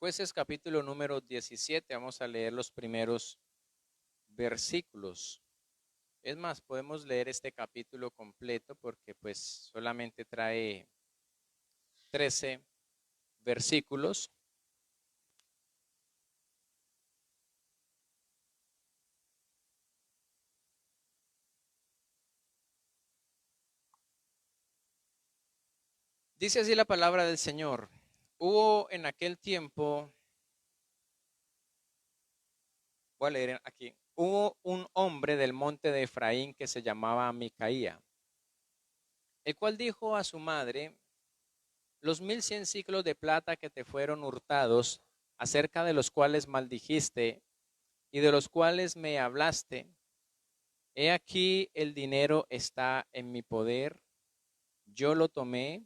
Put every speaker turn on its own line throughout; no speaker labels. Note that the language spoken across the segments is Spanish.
Jueces capítulo número 17, vamos a leer los primeros versículos. Es más, podemos leer este capítulo completo porque pues solamente trae 13 versículos. Dice así la palabra del Señor. Hubo en aquel tiempo, voy a leer aquí, hubo un hombre del monte de Efraín que se llamaba Micaía, el cual dijo a su madre: los 1100 siclos de plata que te fueron hurtados, acerca de los cuales maldijiste y de los cuales me hablaste, he aquí el dinero está en mi poder, yo lo tomé.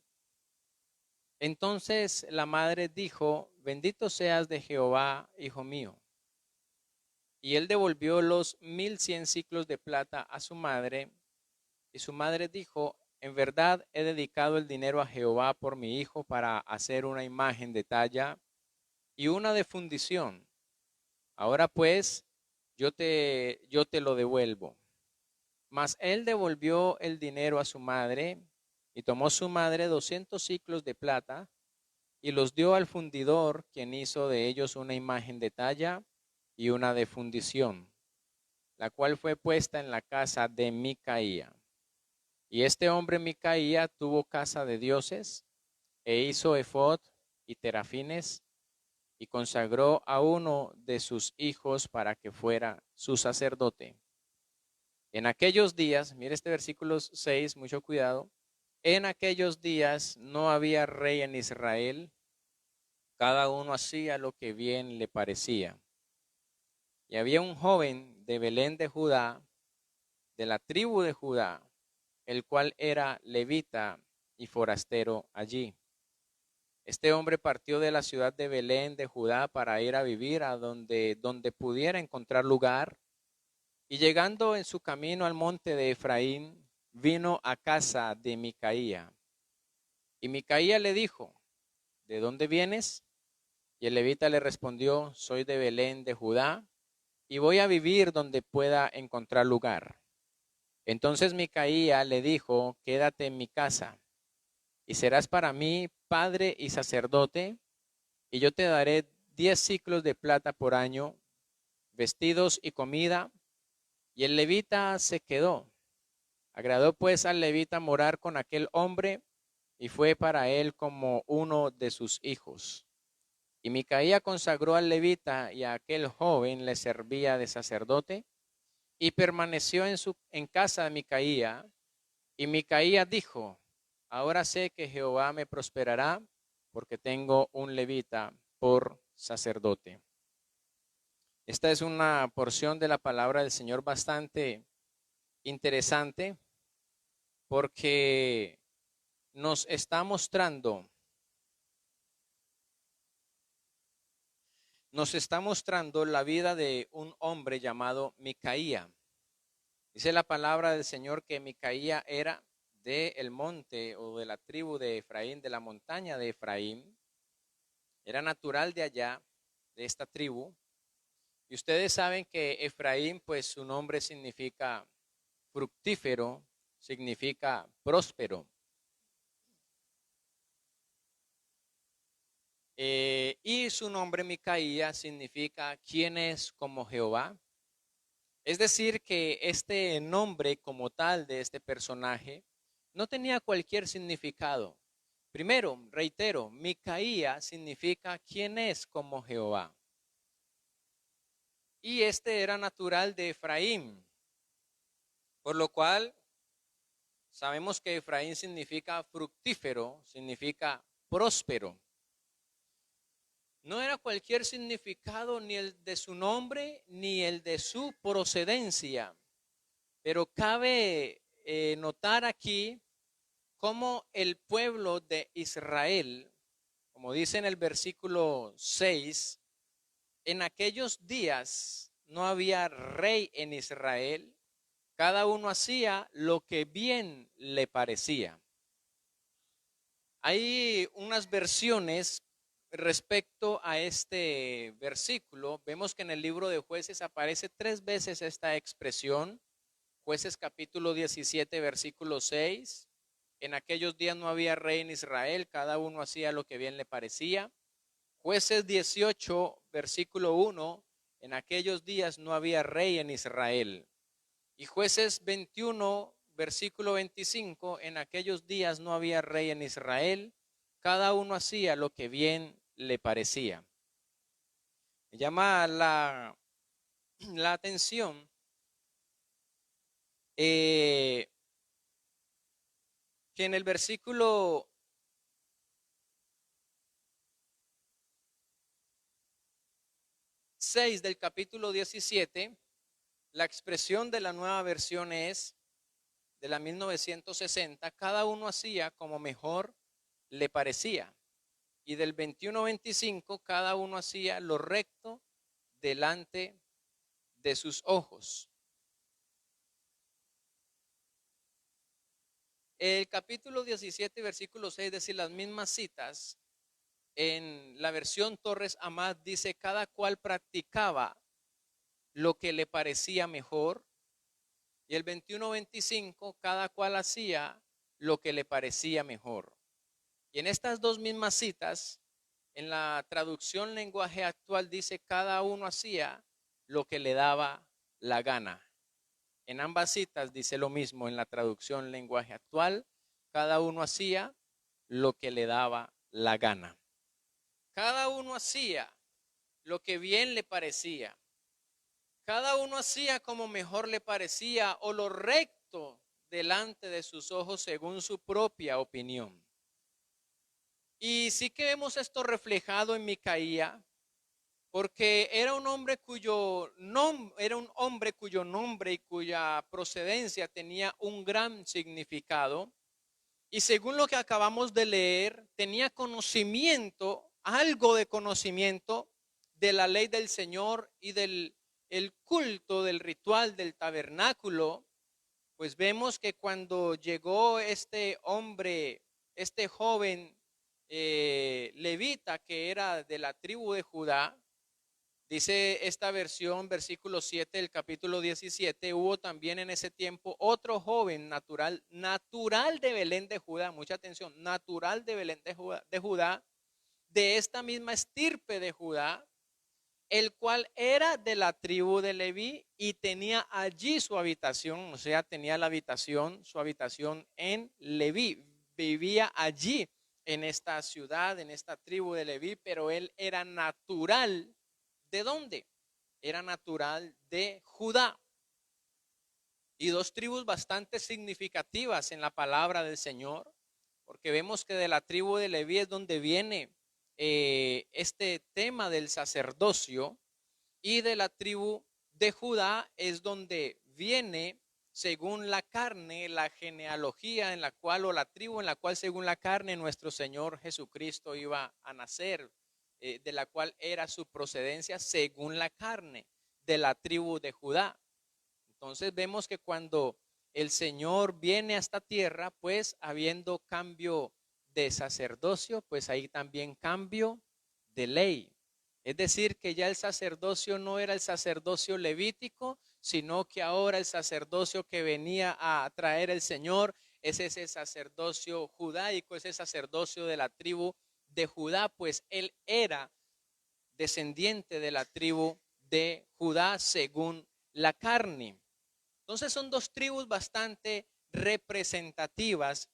Entonces la madre dijo: bendito seas de Jehová, hijo mío. Y él devolvió los 1100 siclos de plata a su madre, y su madre dijo: en verdad he dedicado el dinero a Jehová por mi hijo para hacer una imagen de talla y una de fundición. Ahora pues, yo te lo devuelvo. Mas él devolvió el dinero a su madre, y tomó su madre 200 siclos de plata, y los dio al fundidor, quien hizo de ellos una imagen de talla y una de fundición, la cual fue puesta en la casa de Micaía. Y este hombre Micaía tuvo casa de dioses, e hizo efod y terafines, y consagró a uno de sus hijos para que fuera su sacerdote. En aquellos días, mire este versículo 6, mucho cuidado, en aquellos días no había rey en Israel, cada uno hacía lo que bien le parecía. Y había un joven de Belén de Judá, de la tribu de Judá, el cual era levita y forastero allí. Este hombre partió de la ciudad de Belén de Judá para ir a vivir a donde pudiera encontrar lugar, y llegando en su camino al monte de Efraín, vino a casa de Micaía. Y Micaía le dijo: ¿de dónde vienes? Y el levita le respondió: soy de Belén de Judá, y voy a vivir donde pueda encontrar lugar. Entonces Micaía le dijo: quédate en mi casa, y serás para mí padre y sacerdote, y yo te daré 10 siclos de plata por año, vestidos y comida. Y el levita se quedó. Agradó pues al levita morar con aquel hombre, y fue para él como uno de sus hijos. Y Micaía consagró al levita, y a aquel joven le servía de sacerdote, y permaneció en casa de Micaía. Y Micaía dijo: ahora sé que Jehová me prosperará, porque tengo un levita por sacerdote. Esta es una porción de la palabra del Señor bastante interesante, porque nos está mostrando la vida de un hombre llamado Micaía. Dice la palabra del Señor que Micaía era del monte o de la tribu de Efraín, de la montaña de Efraín. Era natural de allá, de esta tribu. Y ustedes saben que Efraín, pues su nombre significa fructífero, significa próspero. Y su nombre Micaía significa quién es como Jehová. Es decir, que este nombre como tal de este personaje no tenía cualquier significado. Primero, reitero, Micaía significa quién es como Jehová. Y este era natural de Efraín, por lo cual sabemos que Efraín significa fructífero, significa próspero. No era cualquier significado ni el de su nombre ni el de su procedencia, pero cabe notar aquí cómo el pueblo de Israel, como dice en el versículo 6, en aquellos días no había rey en Israel, cada uno hacía lo que bien le parecía. Hay unas versiones respecto a este versículo, vemos que en el libro de Jueces aparece 3 veces esta expresión. Jueces capítulo 17, versículo 6. En aquellos días no había rey en Israel, cada uno hacía lo que bien le parecía. Jueces 18, versículo 1. En aquellos días no había rey en Israel. Y Jueces 21, versículo 25. En aquellos días no había rey en Israel, cada uno hacía lo que bien le parecía. Me llama la atención que en el versículo 6 del capítulo 17, la expresión de la nueva versión es de la 1960, cada uno hacía como mejor le parecía. Y del 21-25, cada uno hacía lo recto delante de sus ojos. El capítulo 17, versículo 6, es decir, las mismas citas, en la versión Torres Amat dice, cada cual practicaba lo que le parecía mejor. Y el 21-25, cada cual hacía lo que le parecía mejor. Y en estas dos mismas citas, en la traducción lenguaje actual dice, cada uno hacía lo que le daba la gana. En ambas citas dice lo mismo en la traducción lenguaje actual, cada uno hacía lo que le daba la gana. Cada uno hacía lo que bien le parecía. Cada uno hacía como mejor le parecía o lo recto delante de sus ojos según su propia opinión. Y sí que vemos esto reflejado en Micaía, porque era un hombre cuyo nombre y cuya procedencia tenía un gran significado. Y según lo que acabamos de leer, tenía conocimiento, algo de conocimiento de la ley del Señor y del el culto del ritual del tabernáculo. Pues vemos que cuando llegó este hombre, este joven levita que era de la tribu de Judá, dice esta versión, versículo 7 del capítulo 17, hubo también en ese tiempo otro joven natural de Belén de Judá, mucha atención, natural de Belén de Judá, de esta misma estirpe de Judá, el cual era de la tribu de Leví y tenía allí su habitación, o sea, tenía la habitación, su habitación en Leví, vivía allí en esta ciudad, en esta tribu de Leví, pero él era natural. ¿De dónde? Era natural de Judá. Y dos tribus bastante significativas en la palabra del Señor, porque vemos que de la tribu de Leví es donde viene este tema del sacerdocio, y de la tribu de Judá es donde viene, según la carne, la genealogía en la cual, o la tribu en la cual, según la carne, nuestro Señor Jesucristo iba a nacer, de la cual era su procedencia según la carne, de la tribu de Judá. Entonces vemos que cuando el Señor viene a esta tierra, pues habiendo cambio de sacerdocio, pues ahí también cambio de ley. Es decir, que ya el sacerdocio no era el sacerdocio levítico, sino que ahora el sacerdocio que venía a traer el Señor es ese sacerdocio judaico, ese sacerdocio de la tribu de Judá, pues él era descendiente de la tribu de Judá según la carne. Entonces son dos tribus bastante representativas.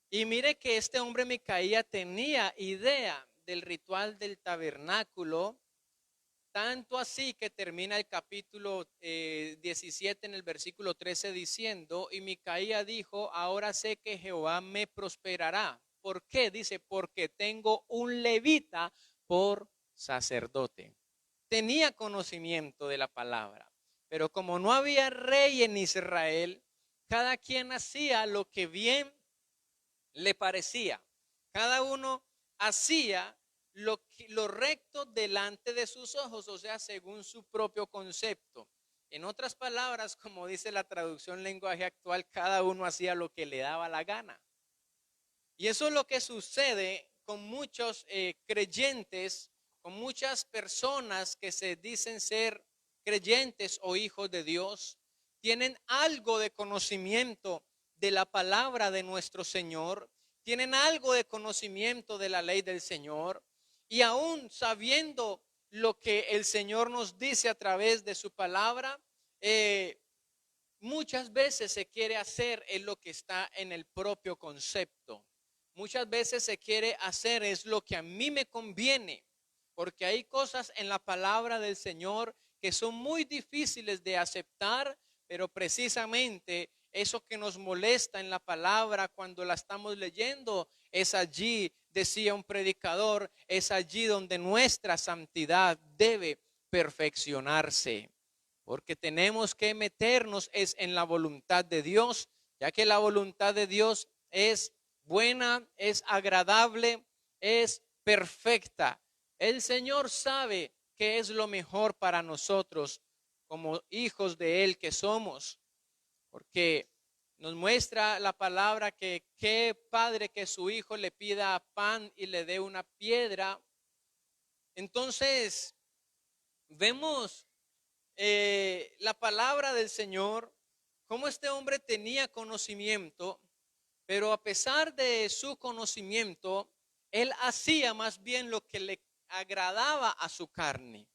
Y mire que este hombre Micaía tenía idea del ritual del tabernáculo, tanto así que termina el capítulo 17 en el versículo 13 diciendo, y Micaía dijo, ahora sé que Jehová me prosperará. ¿Por qué? Dice, porque tengo un levita por sacerdote. Tenía conocimiento de la palabra. Pero como no había rey en Israel, cada quien hacía lo que bien le parecía. Cada uno hacía lo recto delante de sus ojos, o sea, según su propio concepto. En otras palabras, como dice la traducción lenguaje actual, cada uno hacía lo que le daba la gana. Y eso es lo que sucede con muchos creyentes, con muchas personas que se dicen ser creyentes o hijos de Dios, tienen algo de conocimiento de la palabra de nuestro Señor, tienen algo de conocimiento de la ley del Señor, y aún sabiendo lo que el Señor nos dice a través de su palabra, muchas veces se quiere hacer en lo que está en el propio concepto. Muchas veces se quiere hacer es lo que a mí me conviene, porque hay cosas en la palabra del Señor que son muy difíciles de aceptar, pero precisamente eso que nos molesta en la palabra cuando la estamos leyendo es allí, decía un predicador, es allí donde nuestra santidad debe perfeccionarse. Porque tenemos que meternos es en la voluntad de Dios, ya que la voluntad de Dios es buena, es agradable, es perfecta. El Señor sabe qué es lo mejor para nosotros como hijos de Él que somos, porque nos muestra la palabra que qué padre que su hijo le pida pan y le dé una piedra. Entonces, vemos la palabra del Señor, cómo este hombre tenía conocimiento, pero a pesar de su conocimiento, él hacía más bien lo que le agradaba a su carne.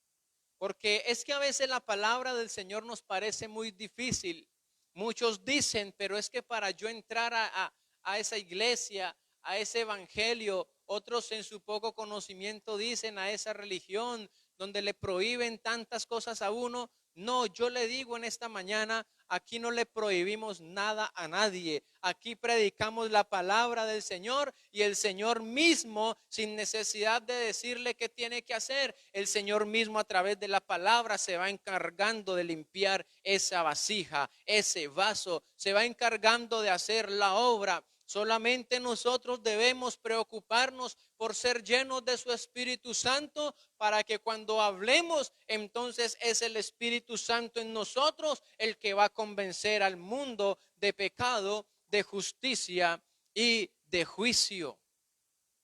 Porque es que a veces la palabra del Señor nos parece muy difícil. Muchos dicen, pero es que para yo entrar a esa iglesia, a ese evangelio, otros en su poco conocimiento dicen a esa religión donde le prohíben tantas cosas a uno. No, yo le digo en esta mañana, aquí no le prohibimos nada a nadie. Aquí predicamos la palabra del Señor y el Señor mismo, sin necesidad de decirle qué tiene que hacer, el Señor mismo a través de la palabra se va encargando de limpiar esa vasija, ese vaso, se va encargando de hacer la obra. Solamente nosotros debemos preocuparnos por ser llenos de su Espíritu Santo, para que cuando hablemos, entonces es el Espíritu Santo en nosotros el que va a convencer al mundo de pecado, de justicia y de juicio.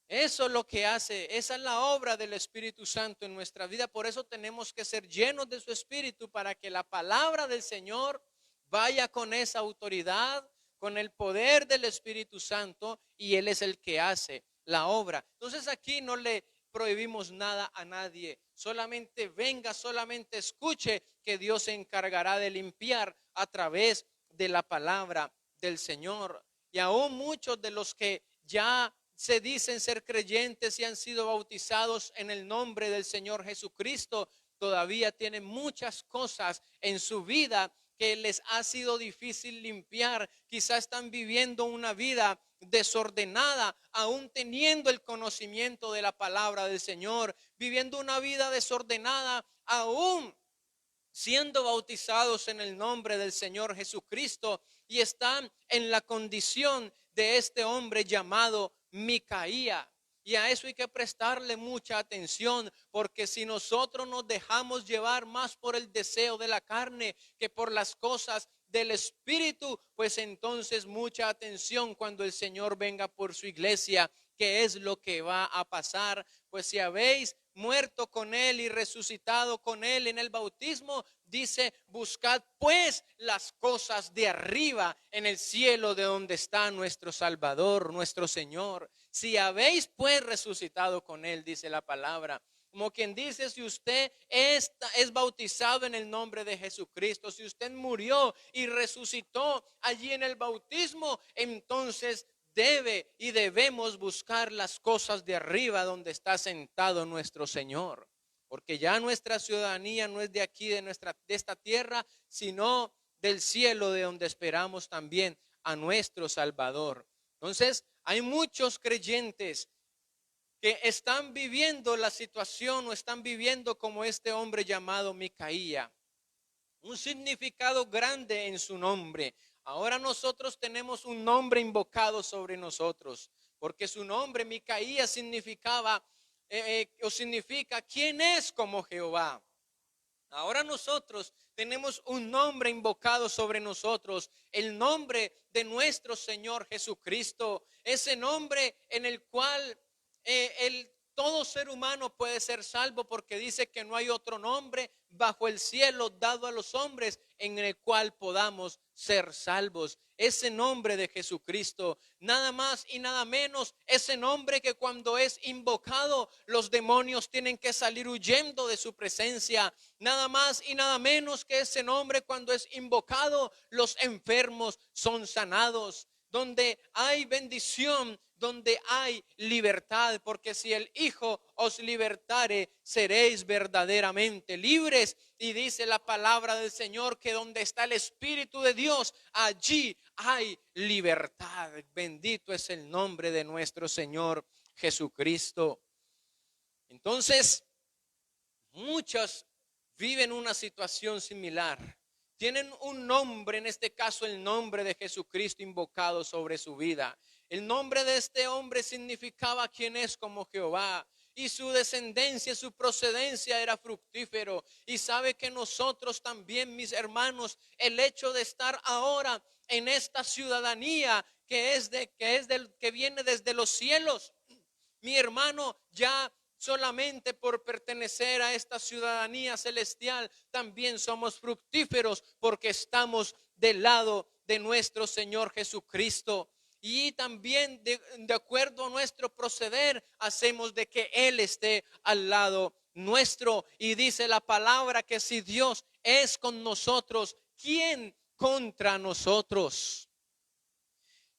Eso es lo que hace, esa es la obra del Espíritu Santo en nuestra vida. Por eso tenemos que ser llenos de su Espíritu, para que la palabra del Señor vaya con esa autoridad, con el poder del Espíritu Santo, y Él es el que hace la obra. Entonces aquí no le prohibimos nada a nadie, solamente venga, solamente escuche, que Dios se encargará de limpiar a través de la palabra del Señor. Y aún muchos de los que ya se dicen ser creyentes y han sido bautizados en el nombre del Señor Jesucristo, todavía tienen muchas cosas en su vida que les ha sido difícil limpiar. Quizás están viviendo una vida desordenada, aún teniendo el conocimiento de la palabra del Señor, viviendo una vida desordenada, aún siendo bautizados en el nombre del Señor Jesucristo, y están en la condición de este hombre llamado Micaía. Y a eso hay que prestarle mucha atención, porque si nosotros nos dejamos llevar más por el deseo de la carne que por las cosas del Espíritu, pues entonces mucha atención cuando el Señor venga por su iglesia. ¿Qué es lo que va a pasar? Pues si habéis muerto con Él y resucitado con Él en el bautismo, dice: buscad pues las cosas de arriba, en el cielo, de donde está nuestro Salvador, nuestro Señor. Si habéis pues resucitado con Él, dice la palabra. Como quien dice, si usted es bautizado en el nombre de Jesucristo, si usted murió y resucitó allí en el bautismo, entonces debe y debemos buscar las cosas de arriba, donde está sentado nuestro Señor. Porque ya nuestra ciudadanía no es de aquí, de esta tierra, sino del cielo, de donde esperamos también a nuestro Salvador. Entonces, hay muchos creyentes que están viviendo la situación, o están viviendo como este hombre llamado Micaía. Un significado grande en su nombre. Ahora nosotros tenemos un nombre invocado sobre nosotros, porque su nombre, Micaía, significaba o significa ¿quién es como Jehová? Ahora nosotros tenemos un nombre invocado sobre nosotros, el nombre de nuestro Señor Jesucristo, ese nombre en el cual todo ser humano puede ser salvo, porque dice que no hay otro nombre bajo el cielo dado a los hombres en el cual podamos ser salvos. Ese nombre de Jesucristo, nada más y nada menos, ese nombre que cuando es invocado los demonios tienen que salir huyendo de su presencia. Nada más y nada menos que ese nombre cuando es invocado los enfermos son sanados. Donde hay bendición, donde hay libertad, porque si el Hijo os libertare, seréis verdaderamente libres. Y dice la palabra del Señor que donde está el Espíritu de Dios, allí hay libertad. Bendito es el nombre de nuestro Señor Jesucristo. Entonces, muchos viven una situación similar. Tienen un nombre, en este caso el nombre de Jesucristo invocado sobre su vida. El nombre de este hombre significaba quién es como Jehová. Y su descendencia, su procedencia era fructífero. Y sabe que nosotros también, mis hermanos, el hecho de estar ahora en esta ciudadanía que viene desde los cielos, mi hermano, ya solamente por pertenecer a esta ciudadanía celestial, también somos fructíferos porque estamos del lado de nuestro Señor Jesucristo. Y también de acuerdo a nuestro proceder, hacemos de que Él esté al lado nuestro. Y dice la palabra que si Dios es con nosotros, ¿quién contra nosotros?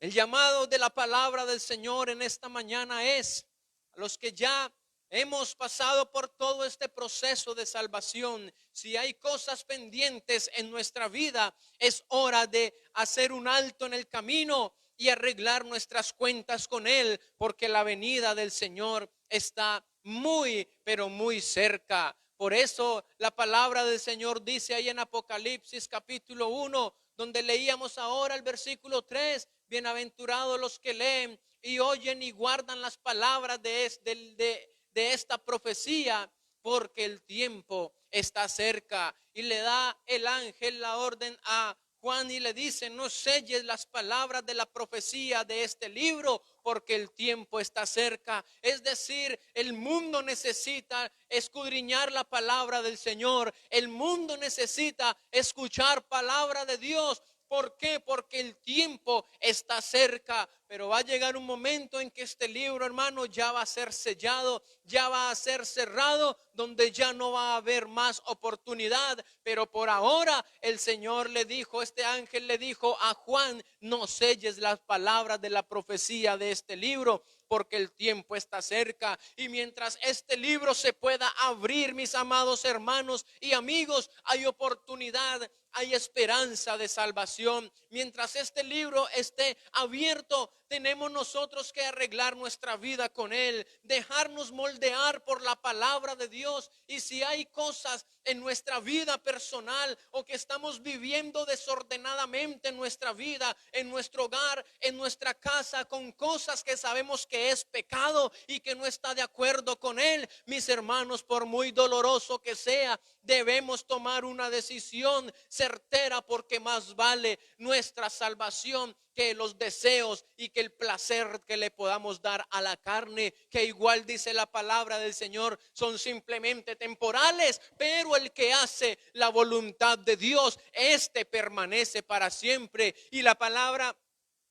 El llamado de la palabra del Señor en esta mañana es a los que ya hemos pasado por todo este proceso de salvación. Si hay cosas pendientes en nuestra vida, es hora de hacer un alto en el camino y arreglar nuestras cuentas con Él, porque la venida del Señor está muy, pero muy cerca. Por eso la palabra del Señor dice ahí en Apocalipsis capítulo 1, donde leíamos ahora el versículo 3, bienaventurados los que leen y oyen y guardan las palabras de esta profecía, porque el tiempo está cerca. Y le da el ángel la orden a Juan y le dice: no selles las palabras de la profecía de este libro, porque el tiempo está cerca. Es decir, el mundo necesita escudriñar la palabra del Señor. El mundo necesita escuchar palabra de Dios. ¿Por qué? Porque el tiempo está cerca. Pero va a llegar un momento en que este libro, hermano, ya va a ser sellado, ya va a ser cerrado, donde ya no va a haber más oportunidad. Pero por ahora el Señor le dijo, este ángel le dijo a Juan: no selles las palabras de la profecía de este libro, porque el tiempo está cerca. Y mientras este libro se pueda abrir, mis amados hermanos y amigos, hay oportunidad, hay esperanza de salvación. Mientras este libro esté abierto, tenemos nosotros que arreglar nuestra vida con Él, dejarnos moldear por la palabra de Dios. Y si hay cosas en nuestra vida personal o que estamos viviendo desordenadamente en nuestra vida, en nuestro hogar, en nuestra casa, con cosas que sabemos que es pecado y que no está de acuerdo con Él, mis hermanos, por muy doloroso que sea, debemos tomar una decisión certera, porque más vale nuestra salvación que los deseos y que el placer que le podamos dar a la carne, que igual dice la palabra del Señor, son simplemente temporales, pero el que hace la voluntad de Dios, este permanece para siempre. Y la palabra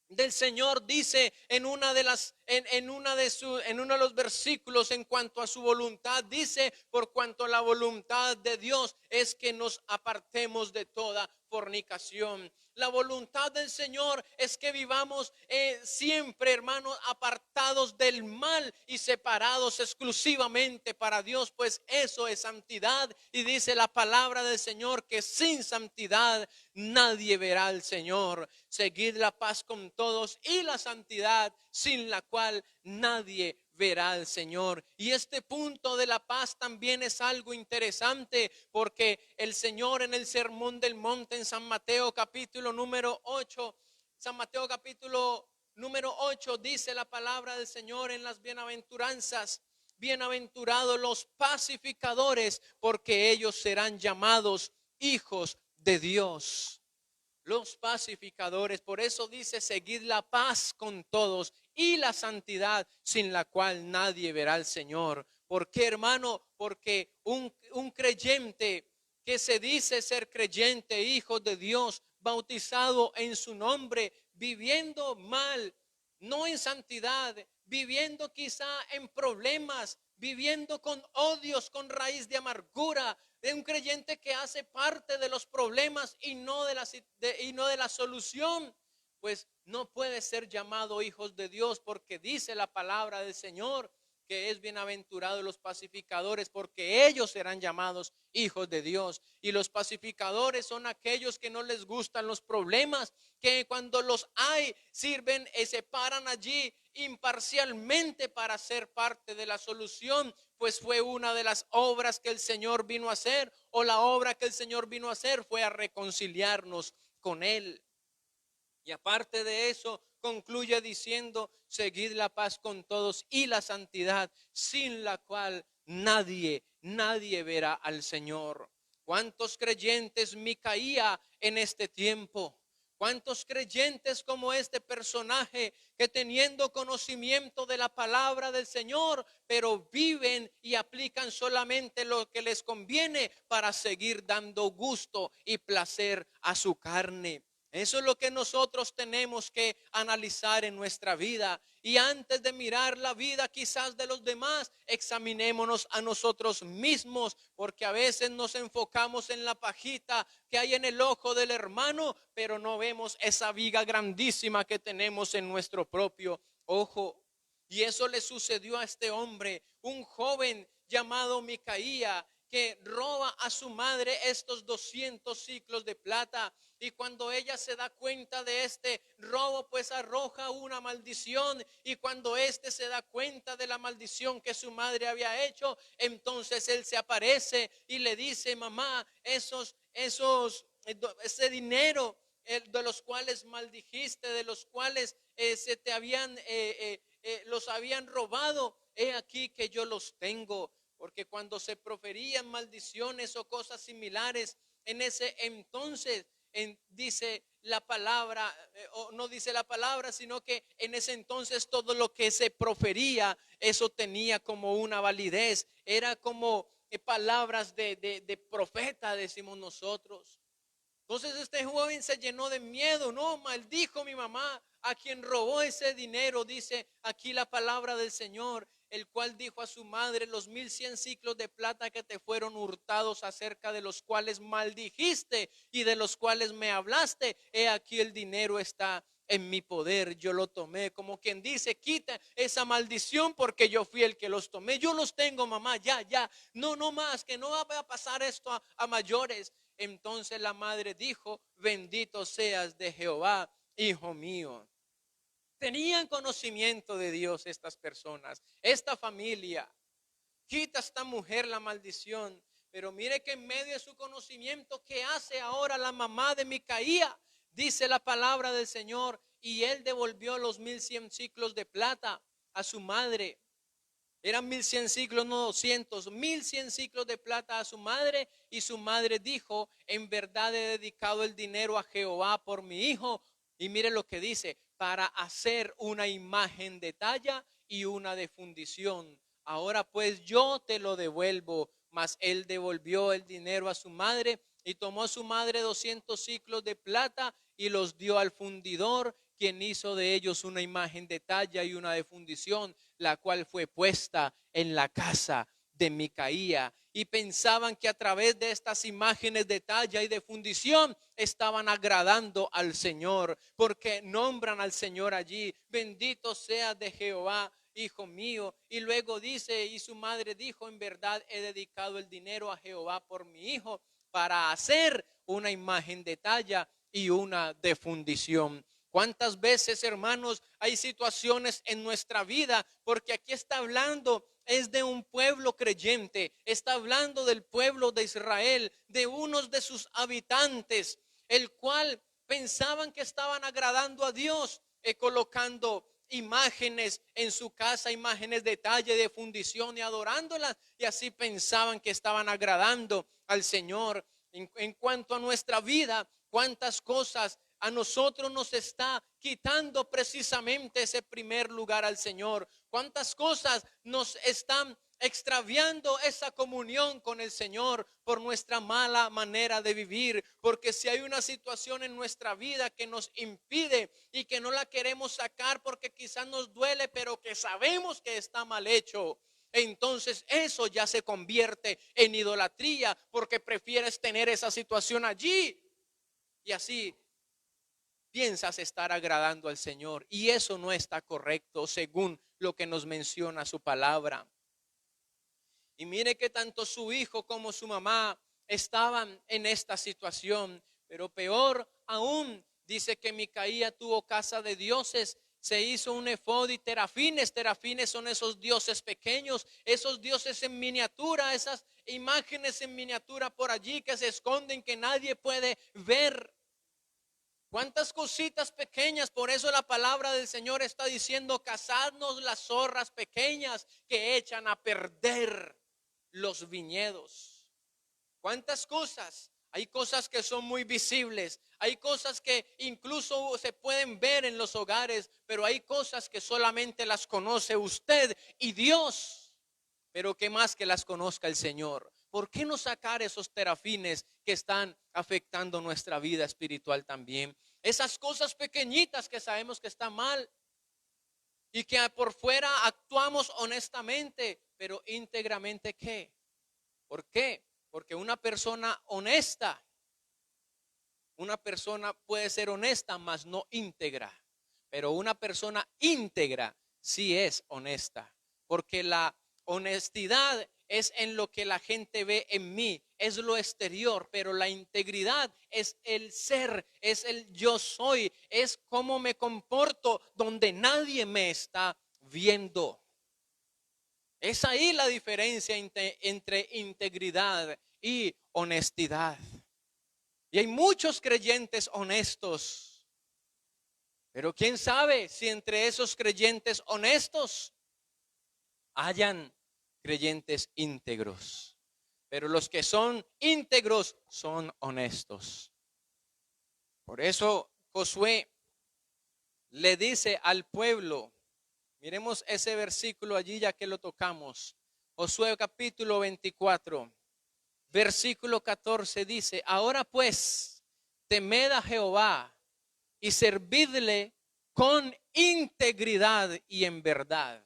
del Señor dice en uno de los versículos, en cuanto a su voluntad, dice: por cuanto la voluntad de Dios es que nos apartemos de toda fornicación. La voluntad del Señor es que vivamos siempre, hermanos, apartados del mal y separados exclusivamente para Dios, pues eso es santidad. Y dice la palabra del Señor que sin santidad nadie verá al Señor. Seguid la paz con todos y la santidad, sin la cual nadie verá al Señor. Y este punto de la paz también es algo interesante, porque el Señor en el Sermón del Monte, en San Mateo capítulo número 8, San Mateo capítulo número 8, dice la palabra del Señor en las bienaventuranzas: bienaventurados los pacificadores, porque ellos serán llamados hijos de Dios. los pacificadores. Por eso dice, seguid la paz con todos y la santidad, sin la cual nadie verá al Señor. ¿Por qué, hermano? Porque un creyente que se dice ser creyente, hijo de Dios, bautizado en su nombre, viviendo mal, no en santidad, viviendo quizá en problemas, viviendo con odios, con raíz de amargura, de un creyente que hace parte de los problemas y no de la solución, pues no puede ser llamado hijos de Dios, porque dice la palabra del Señor que es bienaventurado los pacificadores, porque ellos serán llamados hijos de Dios. Y los pacificadores son aquellos que no les gustan los problemas, que cuando los hay sirven y se paran allí imparcialmente para ser parte de la solución, pues fue una de las obras que el Señor vino a hacer, o la obra que el Señor vino a hacer fue a reconciliarnos con Él. Y aparte de eso, concluye diciendo, seguid la paz con todos y la santidad, sin la cual nadie verá al Señor. ¿Cuántos creyentes Micaía en este tiempo? ¿Cuántos creyentes como este personaje que teniendo conocimiento de la palabra del Señor, pero viven y aplican solamente lo que les conviene para seguir dando gusto y placer a su carne? Eso es lo que nosotros tenemos que analizar en nuestra vida. Y antes de mirar la vida quizás de los demás, examinémonos a nosotros mismos, porque a veces nos enfocamos en la pajita que hay en el ojo del hermano, pero no vemos esa viga grandísima que tenemos en nuestro propio ojo. Y eso le sucedió a este hombre, un joven llamado Micaía, que roba a su madre estos 200 ciclos de plata. Y cuando ella se da cuenta de este robo, pues arroja una maldición. Y cuando este se da cuenta de la maldición que su madre había hecho, entonces él se aparece y le dice, mamá, ese dinero de los cuales maldijiste, de los cuales se te habían, los habían robado, he aquí que yo los tengo. Porque cuando se proferían maldiciones o cosas similares, en ese entonces dice la palabra, o no dice la palabra, sino que en ese entonces todo lo que se profería, eso tenía como una validez, era como palabras de profeta, decimos nosotros. Entonces este joven se llenó de miedo, no, maldijo mi mamá a quien robó ese dinero, dice aquí la palabra del Señor, el cual dijo a su madre, los 1100 ciclos de plata que te fueron hurtados, acerca de los cuales maldijiste y de los cuales me hablaste, he aquí el dinero está en mi poder, yo lo tomé. Como quien dice, quita esa maldición porque yo fui el que los tomé, yo los tengo, mamá, ya, no más, que no va a pasar esto a mayores. Entonces la madre dijo, bendito seas de Jehová, hijo mío. Tenían conocimiento de Dios estas personas, esta familia. Quita a esta mujer la maldición. Pero mire que en medio de su conocimiento, ¿qué hace ahora la mamá de Micaía? Dice la palabra del Señor, y él devolvió los 1100 ciclos de plata a su madre. Eran 1100 ciclos, no 200, 1100 ciclos de plata a su madre. Y su madre dijo, en verdad he dedicado el dinero a Jehová por mi hijo. Y mire lo que dice, para hacer una imagen de talla y una de fundición. Ahora pues yo te lo devuelvo. Mas él devolvió el dinero a su madre y tomó a su madre 200 ciclos de plata y los dio al fundidor, quien hizo de ellos una imagen de talla y una de fundición, la cual fue puesta en la casa de Micaía. Y pensaban que a través de estas imágenes de talla y de fundición estaban agradando al Señor, porque nombran al Señor allí, bendito sea de Jehová, hijo mío. Y luego dice, y su madre dijo, en verdad he dedicado el dinero a Jehová por mi hijo, para hacer una imagen de talla y una de fundición. ¿Cuántas veces, hermanos, hay situaciones en nuestra vida? Porque aquí está hablando, es de un pueblo creyente, está hablando del pueblo de Israel, de unos de sus habitantes, el cual pensaban que estaban agradando a Dios, colocando imágenes en su casa, imágenes de talla, de fundición y adorándolas, y así pensaban que estaban agradando al Señor. En cuanto a nuestra vida, cuántas cosas a nosotros nos está quitando precisamente ese primer lugar al Señor. Cuántas cosas nos están extraviando esa comunión con el Señor por nuestra mala manera de vivir. Porque si hay una situación en nuestra vida que nos impide y que no la queremos sacar porque quizás nos duele, pero que sabemos que está mal hecho, entonces eso ya se convierte en idolatría, porque prefieres tener esa situación allí y así piensas estar agradando al Señor, y eso no está correcto según lo que nos menciona su palabra. Y mire que tanto su hijo como su mamá estaban en esta situación, pero peor aún, dice que Micaía tuvo casa de dioses, se hizo un efod y terafines. Terafines son esos dioses pequeños, esos dioses en miniatura, esas imágenes en miniatura por allí que se esconden, que nadie puede ver. Cuántas cositas pequeñas. Por eso la palabra del Señor está diciendo: cazadnos las zorras pequeñas que echan a perder los viñedos. Cuántas cosas. Hay cosas que son muy visibles, hay cosas que incluso se pueden ver en los hogares, pero hay cosas que solamente las conoce usted y Dios. Pero qué más que las conozca el Señor. ¿Por qué no sacar esos terafines que están afectando nuestra vida espiritual también? Esas cosas pequeñitas que sabemos que están mal y que por fuera actuamos honestamente, pero íntegramente ¿qué? ¿Por qué? Porque una persona puede ser honesta, mas no íntegra. Pero una persona íntegra sí es honesta, porque la honestidad es en lo que la gente ve en mí, es lo exterior, pero la integridad es el ser, es el yo soy, es cómo me comporto donde nadie me está viendo. Es ahí la diferencia entre integridad y honestidad. Y hay muchos creyentes honestos, pero quién sabe si entre esos creyentes honestos hayan creyentes íntegros. Pero los que son íntegros son honestos. Por eso Josué le dice al pueblo, miremos ese versículo allí ya que lo tocamos. Josué capítulo 24, versículo 14 dice: ahora pues, temed a Jehová y servidle con integridad y en verdad.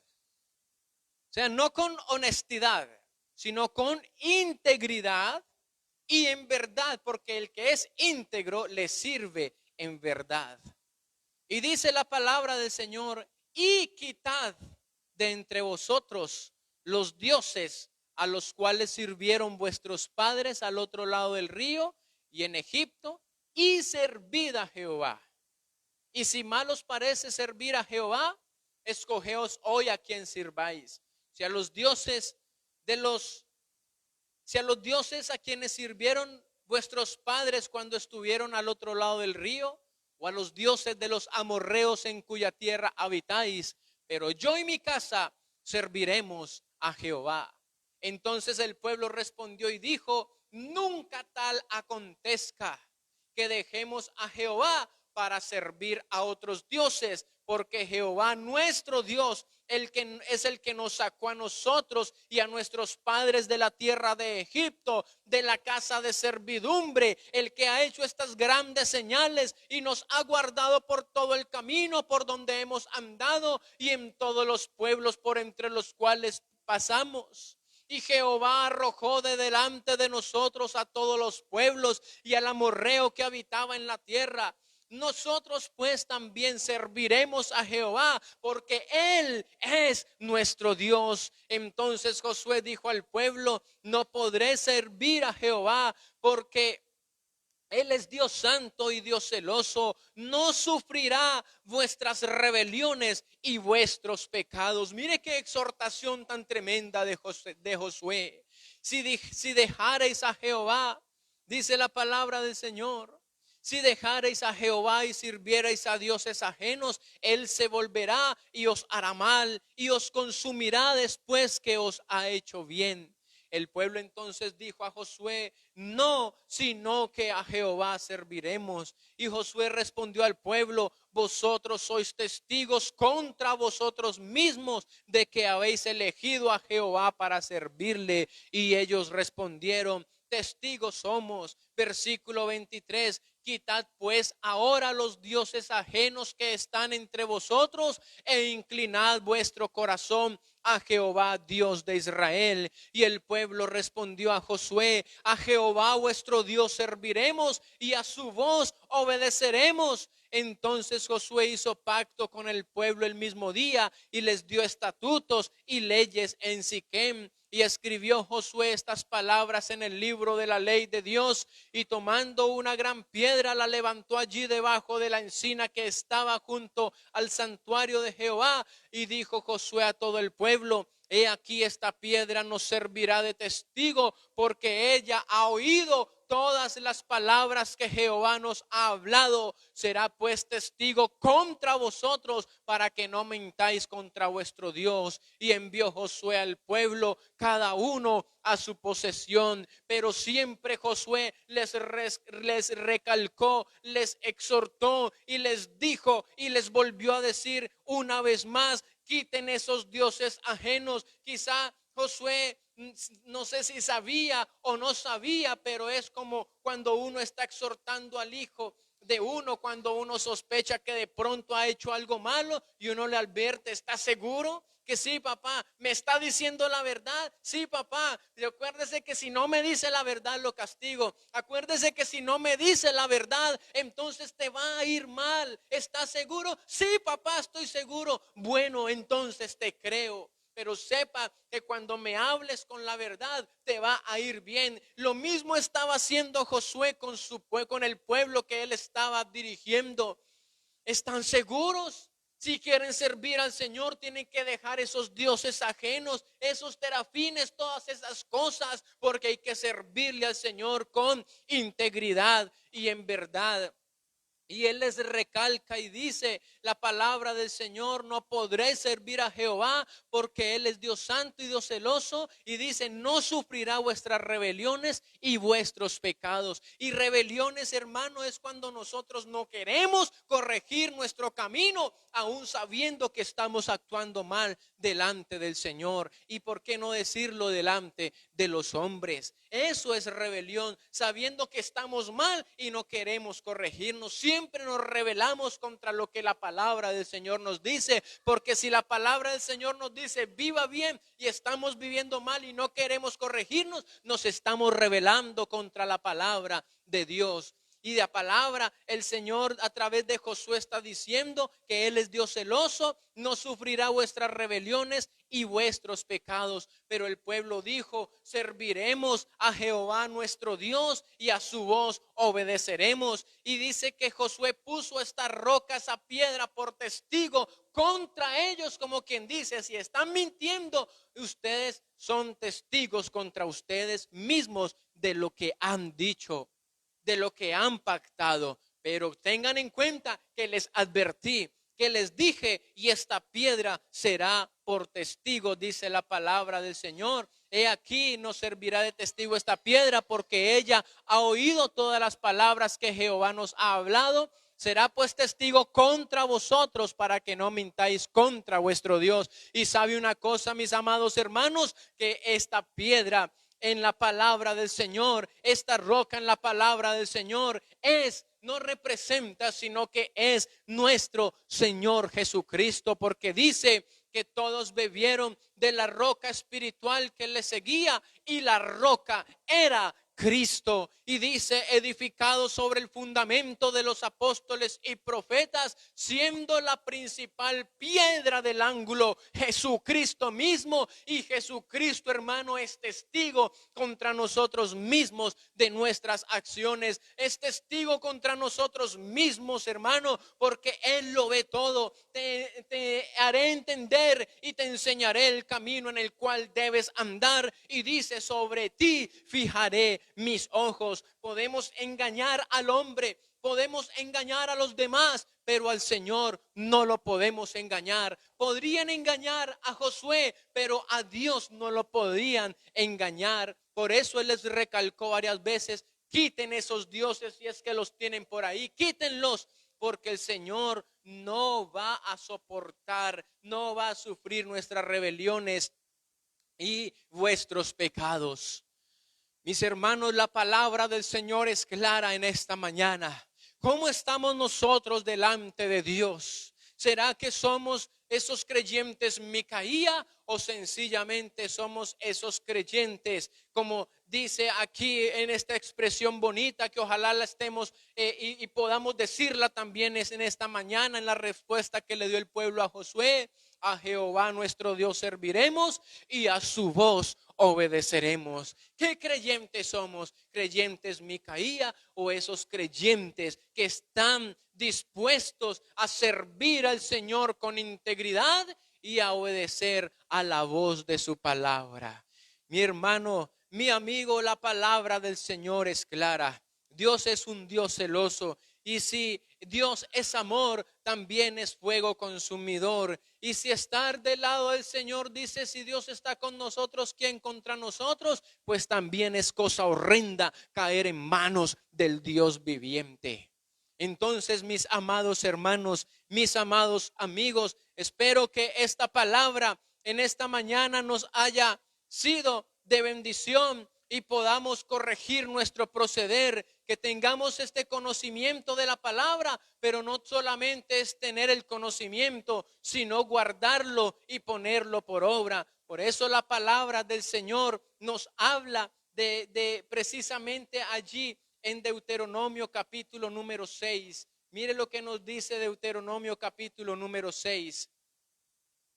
O sea, no con honestidad, sino con integridad y en verdad, porque el que es íntegro le sirve en verdad. Y dice la palabra del Señor: y quitad de entre vosotros los dioses a los cuales sirvieron vuestros padres al otro lado del río y en Egipto, y servid a Jehová. Y si mal os parece servir a Jehová, escogeos hoy a quien sirváis. Si a los dioses a quienes sirvieron vuestros padres cuando estuvieron al otro lado del río, o a los dioses de los amorreos en cuya tierra habitáis, pero yo y mi casa serviremos a Jehová. Entonces el pueblo respondió y dijo: nunca tal acontezca que dejemos a Jehová para servir a otros dioses, porque Jehová nuestro Dios es el que nos sacó a nosotros y a nuestros padres de la tierra de Egipto, de la casa de servidumbre, el que ha hecho estas grandes señales y nos ha guardado por todo el camino por donde hemos andado y en todos los pueblos por entre los cuales pasamos. Y Jehová arrojó de delante de nosotros a todos los pueblos y al amorreo que habitaba en la tierra. Nosotros pues también serviremos a Jehová, porque Él es nuestro Dios. Entonces Josué dijo al pueblo: no podré servir a Jehová, porque Él es Dios santo y Dios celoso, no sufrirá vuestras rebeliones y vuestros pecados. Mire qué exhortación tan tremenda de Josué. Si dejareis a Jehová, dice la palabra del Señor, si dejareis a Jehová y sirviereis a dioses ajenos, Él se volverá y os hará mal y os consumirá después que os ha hecho bien. El pueblo entonces dijo a Josué: no, sino que a Jehová serviremos. Y Josué respondió al pueblo: vosotros sois testigos contra vosotros mismos de que habéis elegido a Jehová para servirle. Y ellos respondieron: testigos somos. Versículo 23: quitad pues ahora los dioses ajenos que están entre vosotros e inclinad vuestro corazón a Jehová, Dios de Israel. Y el pueblo respondió a Josué: a Jehová vuestro Dios serviremos y a su voz obedeceremos. Entonces Josué hizo pacto con el pueblo el mismo día y les dio estatutos y leyes en Siquem. Y escribió Josué estas palabras en el libro de la ley de Dios, y tomando una gran piedra la levantó allí debajo de la encina que estaba junto al santuario de Jehová. Y dijo Josué a todo el pueblo: he aquí, esta piedra nos servirá de testigo, porque ella ha oído todas las palabras que Jehová nos ha hablado. Será pues testigo contra vosotros, para que no mintáis contra vuestro Dios. Y envió Josué al pueblo, cada uno a su posesión. Pero siempre Josué les recalcó, les exhortó y les dijo y les volvió a decir una vez más: quiten esos dioses ajenos. Quizá Josué, no sé si sabía o no sabía, pero es como cuando uno está exhortando al hijo de uno, cuando uno sospecha que de pronto ha hecho algo malo y uno le advierte: ¿está seguro? Que sí, papá, me está diciendo la verdad. Sí, papá, y acuérdese que si no me dice la verdad lo castigo. Acuérdese que si no me dice la verdad, entonces te va a ir mal. ¿Estás seguro? Sí, papá, estoy seguro. Bueno, entonces te creo. Pero sepa que cuando me hables con la verdad te va a ir bien. Lo mismo estaba haciendo Josué con el pueblo que él estaba dirigiendo. ¿Están seguros? Si quieren servir al Señor, tienen que dejar esos dioses ajenos, esos terafines, todas esas cosas, porque hay que servirle al Señor con integridad y en verdad. Y él les recalca y dice la palabra del Señor: no podréis servir a Jehová, porque él es Dios santo y Dios celoso. Y dice: no sufrirá vuestras rebeliones y vuestros pecados. Y rebeliones, hermano, es cuando nosotros no queremos corregir nuestro camino, aún sabiendo que estamos actuando mal delante del Señor. Y por qué no decirlo delante de los hombres. Eso es rebelión, sabiendo que estamos mal y no queremos corregirnos. Siempre nos rebelamos contra lo que la palabra del Señor nos dice, porque si la palabra del Señor nos dice viva bien y estamos viviendo mal y no queremos corregirnos, nos estamos rebelando contra la palabra de Dios. Y de la palabra el Señor a través de Josué está diciendo que Él es Dios celoso, no sufrirá vuestras rebeliones y vuestros pecados. Pero el pueblo dijo: serviremos a Jehová nuestro Dios y a su voz obedeceremos. Y dice que Josué puso esta roca, esa piedra, por testigo contra ellos, como quien dice: si están mintiendo, ustedes son testigos contra ustedes mismos de lo que han dicho, de lo que han pactado. Pero tengan en cuenta que les advertí, que les dije: y esta piedra será por testigo, dice la palabra del Señor. He aquí, nos servirá de testigo esta piedra, porque ella ha oído todas las palabras que Jehová nos ha hablado. Será pues testigo contra vosotros, para que no mintáis contra vuestro Dios. Y sabe una cosa, mis amados hermanos, que esta piedra en la palabra del Señor, esta roca en la palabra del Señor no representa, sino que es nuestro Señor Jesucristo, porque dice que todos bebieron de la roca espiritual que les seguía, y la roca era Cristo. Y dice: edificado sobre el fundamento de los apóstoles y profetas, siendo la principal piedra del ángulo Jesucristo mismo. Y Jesucristo, hermano, es testigo contra nosotros mismos de nuestras acciones, es testigo contra nosotros mismos, hermano, porque Él lo ve todo. Te haré entender y te enseñaré el camino en el cual debes andar. Y dice: sobre ti fijaré mis ojos. Podemos engañar al hombre, podemos engañar a los demás, pero al Señor no lo podemos engañar. Podrían engañar a Josué, pero a Dios no lo podían engañar. Por eso Él les recalcó varias veces: quiten esos dioses si es que los tienen por ahí, quítenlos, porque el Señor no va a soportar, no va a sufrir nuestras rebeliones y vuestros pecados. Mis hermanos, la palabra del Señor es clara en esta mañana. ¿Cómo estamos nosotros delante de Dios? ¿Será que somos esos creyentes Micaía o sencillamente somos esos creyentes, como dice aquí en esta expresión bonita, que ojalá la estemos y podamos decirla también en esta mañana en la respuesta que le dio el pueblo a Josué: a Jehová nuestro Dios serviremos y a su voz obedeceremos? ¿Qué creyentes somos? ¿Creyentes Micaía o esos creyentes que están dispuestos a servir al Señor con integridad y a obedecer a la voz de su palabra? Mi hermano, mi amigo, la palabra del Señor es clara. Dios es un Dios celoso. Y si Dios es amor, también es fuego consumidor. Y si estar del lado del Señor, dice, si Dios está con nosotros, ¿quién contra nosotros? Pues también es cosa horrenda caer en manos del Dios viviente. Entonces, mis amados hermanos, mis amados amigos, espero que esta palabra en esta mañana nos haya sido de bendición y podamos corregir nuestro proceder, que tengamos este conocimiento de la palabra, pero no solamente es tener el conocimiento, sino guardarlo y ponerlo por obra. Por eso la palabra del Señor nos habla de precisamente allí en Deuteronomio capítulo número 6. Mire lo que nos dice Deuteronomio capítulo número 6.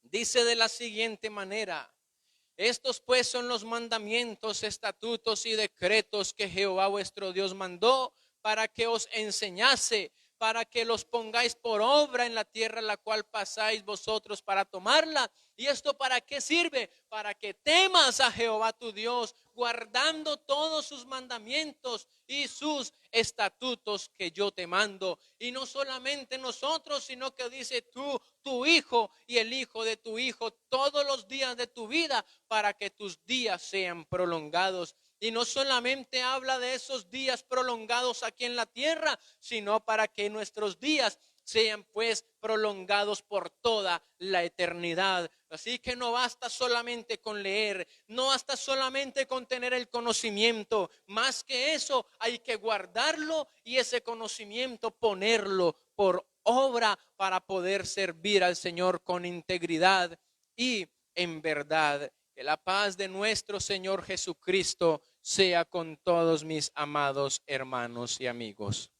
Dice de la siguiente manera: estos pues son los mandamientos, estatutos y decretos que Jehová vuestro Dios mandó para que os enseñase, para que los pongáis por obra en la tierra la cual pasáis vosotros para tomarla. ¿Y esto para qué sirve? Para que temas a Jehová tu Dios, guardando todos sus mandamientos y sus estatutos que yo te mando. Y no solamente nosotros, sino que dice tú, tu hijo y el hijo de tu hijo, todos los días de tu vida, para que tus días sean prolongados. Y no solamente habla de esos días prolongados aquí en la tierra, sino para que nuestros días sean pues prolongados por toda la eternidad. Así que no basta solamente con leer, no basta solamente con tener el conocimiento. Más que eso, hay que guardarlo y ese conocimiento ponerlo por obra para poder servir al Señor con integridad y en verdad. Que la paz de nuestro Señor Jesucristo sea con todos mis amados hermanos y amigos.